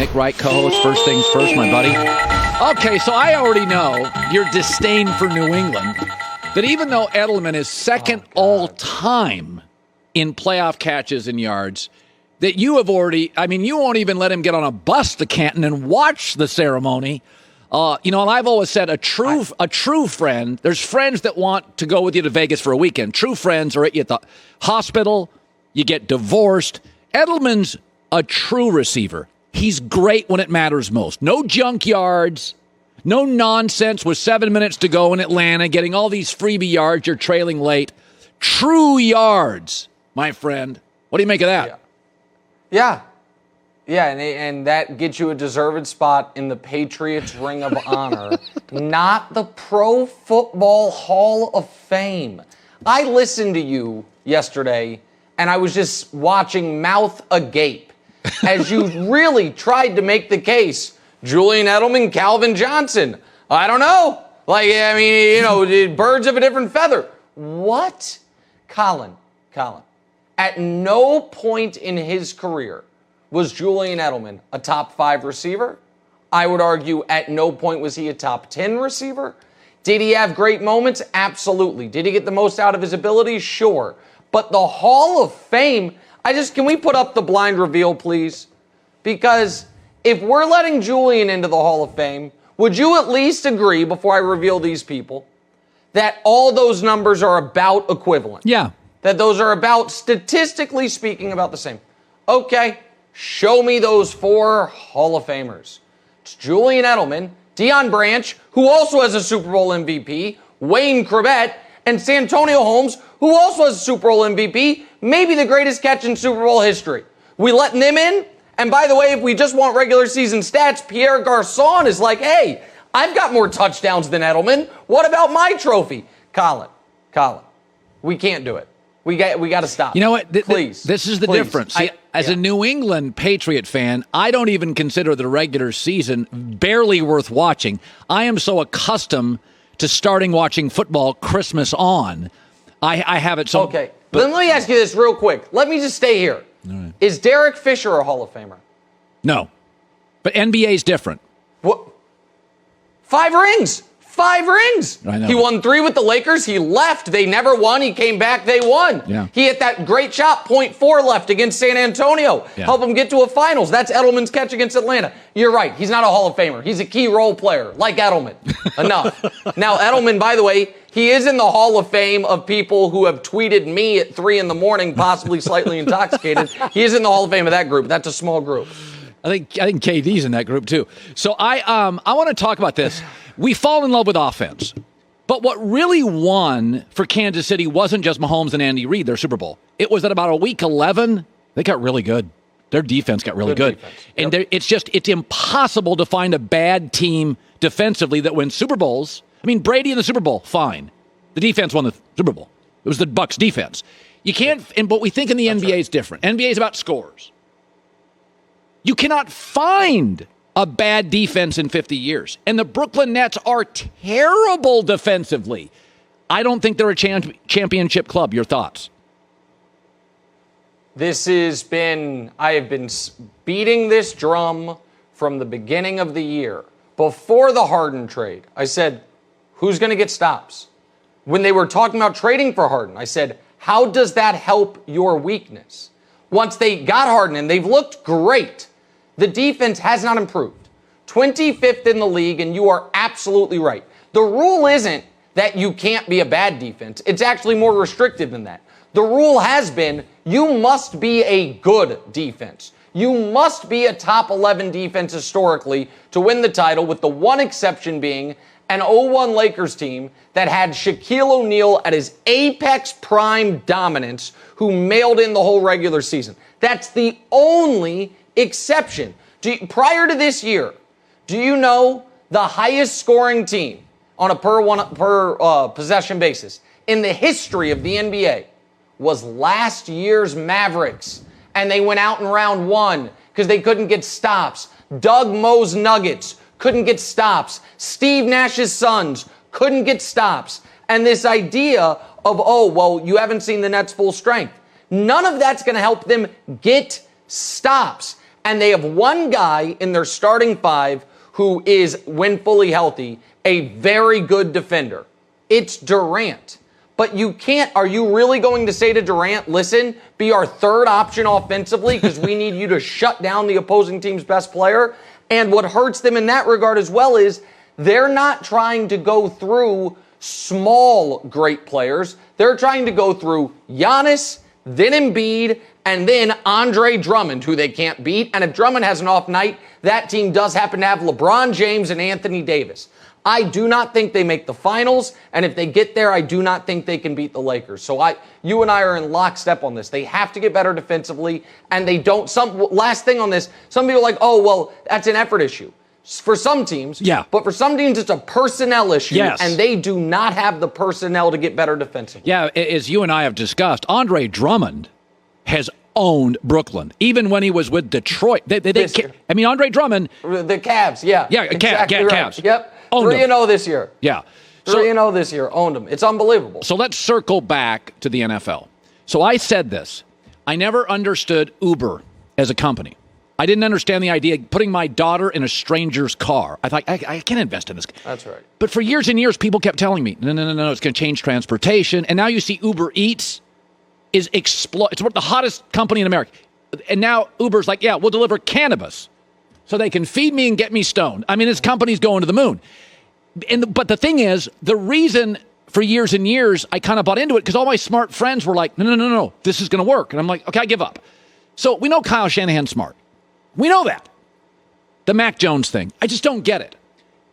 Nick Wright, co-host, First Things First, my buddy. Okay, so I already know your disdain for New England, that even though Edelman is second all-time in playoff catches and yards, that you have already, you won't even let him get on a bus to Canton and watch the ceremony. And I've always said a true friend, there's friends that want to go with you to Vegas for a weekend. True friends are at you at the hospital, you get divorced. Edelman's a true receiver. He's great when it matters most. No junk yards, no nonsense with 7 minutes to go in Atlanta, getting all these freebie yards, you're trailing late. True yards, my friend. What do you make of that? Yeah, and that gets you a deserved spot in the Patriots Ring of Honor, not the Pro Football Hall of Fame. I listened to you yesterday, and I was just watching mouth agape as you really tried to make the case. Julian Edelman, Calvin Johnson. I don't know. Birds of a different feather. What? Colin. At no point in his career was Julian Edelman a top 5 receiver. I would argue at no point was he a top 10 receiver. Did he have great moments? Absolutely. Did he get the most out of his abilities? Sure. But the Hall of Fame, can we put up the blind reveal, please? Because if we're letting Julian into the Hall of Fame, would you at least agree, before I reveal these people, that all those numbers are about equivalent? Yeah. That those are about, statistically speaking, about the same. Okay, show me those 4 Hall of Famers. It's Julian Edelman, Deion Branch, who also has a Super Bowl MVP, Wayne Corbett, and Santonio Holmes, who also has a Super Bowl MVP, maybe the greatest catch in Super Bowl history. We letting them in? And by the way, if we just want regular season stats, Pierre Garçon is like, hey, I've got more touchdowns than Edelman. What about my trophy? Colin, we can't do it. We got to stop. You know what? Please. This is the difference. See, as a New England Patriot fan, I don't even consider the regular season barely worth watching. I am so accustomed to starting watching football Christmas on. I have it so... Okay, then let me ask you this real quick. Let me just stay here. Right. Is Derek Fisher a Hall of Famer? No. But NBA's different. What? 5 rings. 5 rings. I know. He won 3 with the Lakers. He left. They never won. He came back. They won. Yeah. He hit that great shot, 0.4 left against San Antonio. Yeah. Help him get to a finals. That's Edelman's catch against Atlanta. You're right. He's not a Hall of Famer. He's a key role player, like Edelman. Enough. Now, Edelman, by the way, he is in the Hall of Fame of people who have tweeted me at 3 a.m, possibly slightly intoxicated. He is in the Hall of Fame of that group. That's a small group. I think KD's in that group too. So I want to talk about this. We fall in love with offense. But what really won for Kansas City wasn't just Mahomes and Andy Reid, their Super Bowl. It was at about a week 11, they got really good. Their defense got really good. Yep. And it's impossible to find a bad team defensively that wins Super Bowls. Brady in the Super Bowl, fine. The defense won the Super Bowl. It was the Bucs defense. You can't, but we think in the NBA is different. NBA is about scores. You cannot find a bad defense in 50 years. And the Brooklyn Nets are terrible defensively. I don't think they're a championship club. Your thoughts? I have been beating this drum from the beginning of the year. Before the Harden trade, I said, who's going to get stops? When they were talking about trading for Harden, I said, how does that help your weakness? Once they got Harden, and they've looked great, the defense has not improved. 25th in the league, and you are absolutely right. The rule isn't that you can't be a bad defense. It's actually more restrictive than that. The rule has been you must be a good defense. You must be a top 11 defense historically to win the title, with the one exception being an 0-1 Lakers team that had Shaquille O'Neal at his apex prime dominance, who mailed in the whole regular season. That's the only exception. Prior to this year, do you know the highest scoring team on a per possession basis in the history of the NBA was last year's Mavericks? And they went out in round 1 because they couldn't get stops. Doug Moe's Nuggets couldn't get stops. Steve Nash's Suns couldn't get stops. And this idea of, you haven't seen the Nets' full strength. None of that's going to help them get stops. And they have one guy in their starting five who is, when fully healthy, a very good defender. It's Durant. But you can't, are you really going to say to Durant, listen, be our third option offensively because we need you to shut down the opposing team's best player? And what hurts them in that regard as well is they're not trying to go through small great players. They're trying to go through Giannis, then Embiid, and then Andre Drummond, who they can't beat. And if Drummond has an off night, that team does happen to have LeBron James and Anthony Davis. I do not think they make the finals, and if they get there, I do not think they can beat the Lakers. So you and I are in lockstep on this. They have to get better defensively, and they don't. Last thing on this, some people are like, oh, well, that's an effort issue. For some teams, yeah. But for some teams, it's a personnel issue, yes. And they do not have the personnel to get better defensively. Yeah, as you and I have discussed, Andre Drummond has owned Brooklyn, even when he was with Detroit. Andre Drummond. The Cavs, yeah. Yeah, exactly Cavs. Right. Yep. Owned 3-0 this year. Yeah. 3-0 this year. Owned them. It's unbelievable. So let's circle back to the NFL. So I said this. I never understood Uber as a company. I didn't understand the idea of putting my daughter in a stranger's car. I thought, I can't invest in this. That's right. But for years and years, people kept telling me, no, it's going to change transportation. And now you see Uber Eats is it's the hottest company in America. And now Uber's like, yeah, we'll deliver cannabis so they can feed me and get me stoned. I mean, this company's going to the moon. But the thing is, the reason for years and years I kind of bought into it because all my smart friends were like, no, this is going to work. And I'm like, okay, I give up. So we know Kyle Shanahan's smart. We know that. The Mac Jones thing. I just don't get it.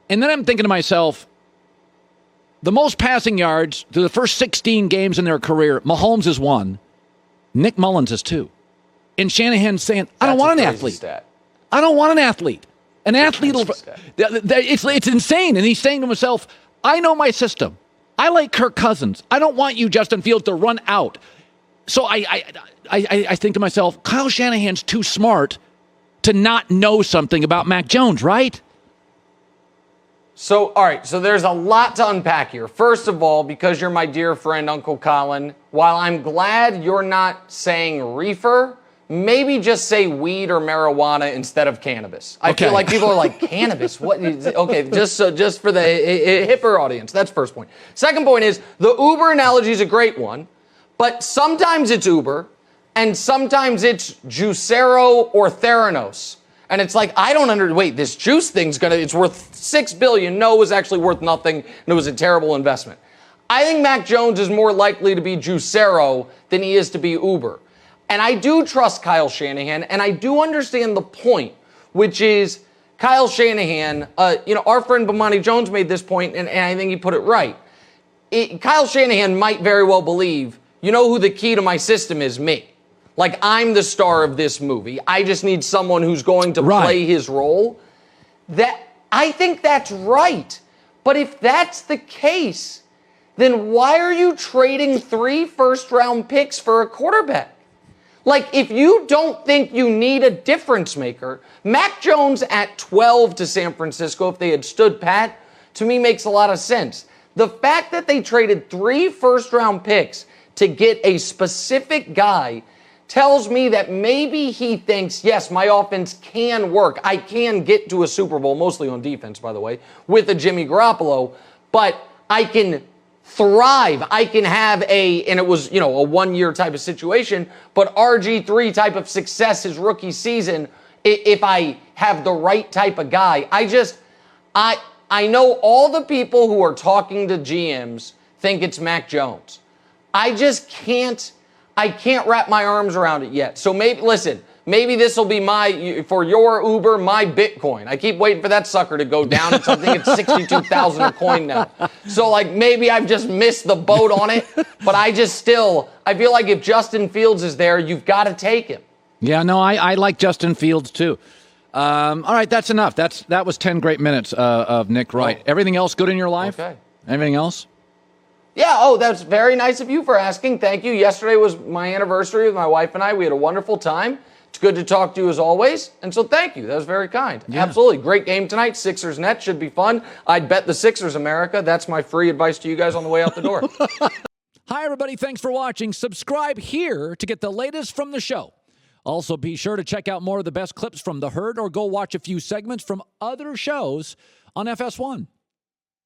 And then I'm thinking to myself, the most passing yards through the first 16 games in their career, Mahomes is 1. Nick Mullins is 2. And Shanahan's saying, I don't want an athlete. Stat. I don't want an athlete. An athlete will... It's insane. And he's saying to himself, I know my system. I like Kirk Cousins. I don't want you, Justin Fields, to run out. So I think to myself, Kyle Shanahan's too smart to not know something about Mac Jones, right? So, all right, so there's a lot to unpack here. First of all, because you're my dear friend, Uncle Colin, while I'm glad you're not saying reefer, maybe just say weed or marijuana instead of cannabis. I feel like people are like, cannabis? What? Okay, just for the hipper audience. That's first point. Second point is, the Uber analogy is a great one, but sometimes it's Uber, and sometimes it's Juicero or Theranos. And it's like, I don't wait, this juice thing's it's worth $6 billion. No, it was actually worth nothing, and it was a terrible investment. I think Mac Jones is more likely to be Juicero than he is to be Uber. And I do trust Kyle Shanahan, and I do understand the point, which is Kyle Shanahan, our friend Bomani Jones made this point, and I think he put it right. Kyle Shanahan might very well believe, you know who the key to my system is? Me. Like, I'm the star of this movie. I just need someone who's going to play his role. I think that's right. But if that's the case, then why are you trading 3 first-round picks for a quarterback? Like, if you don't think you need a difference maker, Mac Jones at 12 to San Francisco, if they had stood pat, to me makes a lot of sense. The fact that they traded 3 first-round picks to get a specific guy tells me that maybe he thinks, yes, my offense can work. I can get to a Super Bowl, mostly on defense, by the way, with a Jimmy Garoppolo, but I can thrive. I can have and it was, a 1-year type of situation, but RG3 type of success his rookie season if I have the right type of guy. I know all the people who are talking to GMs think it's Mac Jones. I can't wrap my arms around it yet. So maybe this will be for your Uber, my Bitcoin. I keep waiting for that sucker to go down. I think it's 62,000 a coin now. So maybe I've just missed the boat on it, but I feel like if Justin Fields is there, you've got to take him. Yeah, no, I like Justin Fields too. All right, that's enough. That was 10 great minutes of Nick Wright. Everything else good in your life? Okay. Anything else? Yeah, that's very nice of you for asking. Thank you. Yesterday was my anniversary with my wife and I. We had a wonderful time. It's good to talk to you as always. And so thank you. That was very kind. Yeah. Absolutely. Great game tonight. Sixers Nets should be fun. I'd bet the Sixers, America. That's my free advice to you guys on the way out the door. Hi, everybody. Thanks for watching. Subscribe here to get the latest from the show. Also, be sure to check out more of the best clips from The Herd or go watch a few segments from other shows on FS1.